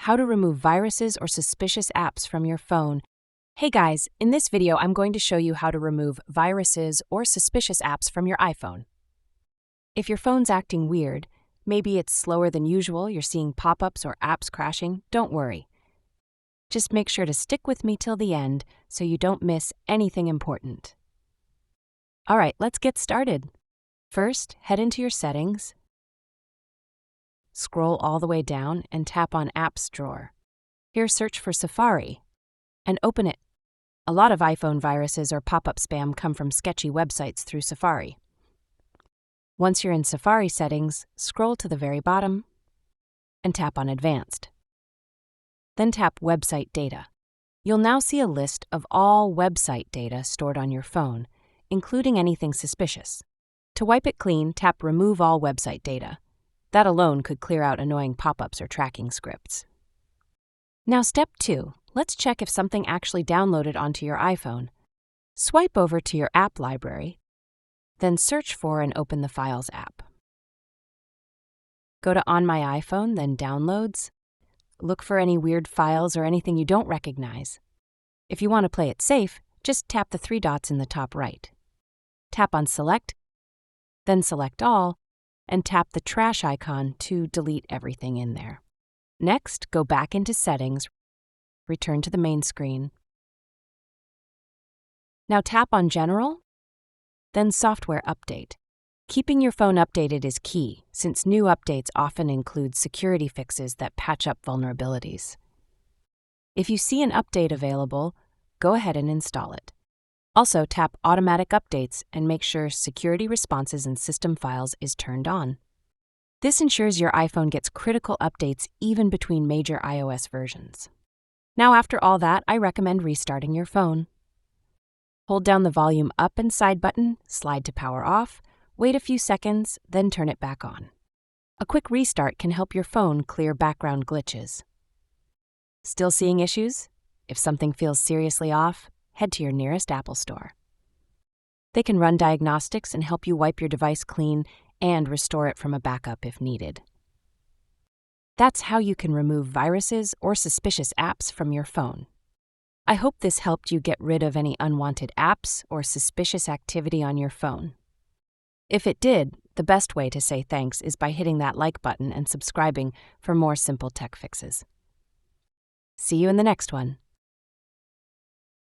how to remove viruses or suspicious apps from your phone. Hey guys, in this video I'm going to show you how to remove viruses or suspicious apps from your iPhone. If your phone's acting weird, maybe it's slower than usual, you're seeing pop-ups or apps crashing, don't worry. Just make sure to stick with me till the end so you don't miss anything important. Alright, let's get started. First, head into your settings. Scroll all the way down and tap on Apps drawer. Here, search for Safari and open it. A lot of iPhone viruses or pop-up spam come from sketchy websites through Safari. Once you're in Safari settings, scroll to the very bottom and tap on Advanced. Then tap Website Data. You'll now see a list of all website data stored on your phone, including anything suspicious. To wipe it clean, tap Remove All Website Data. That alone could clear out annoying pop-ups or tracking scripts. Now, step 2. Let's check if something actually downloaded onto your iPhone. Swipe over to your app library, then search for and open the Files app. Go to On My iPhone, then Downloads. Look for any weird files or anything you don't recognize. If you want to play it safe, just tap the 3 dots in the top right. Tap on Select, then select All, and tap the trash icon to delete everything in there. Next, go back into Settings, return to the main screen. Now tap on General, then Software Update. Keeping your phone updated is key, since new updates often include security fixes that patch up vulnerabilities. If you see an update available, go ahead and install it. Also, tap Automatic Updates and make sure Security Responses and System Files is turned on. This ensures your iPhone gets critical updates even between major iOS versions. Now, after all that, I recommend restarting your phone. Hold down the volume up and side button, slide to power off, wait a few seconds, then turn it back on. A quick restart can help your phone clear background glitches. Still seeing issues? If something feels seriously off, head to your nearest Apple store. They can run diagnostics and help you wipe your device clean and restore it from a backup if needed. That's how you can remove viruses or suspicious apps from your phone. I hope this helped you get rid of any unwanted apps or suspicious activity on your phone. If it did, the best way to say thanks is by hitting that like button and subscribing for more simple tech fixes. See you in the next one.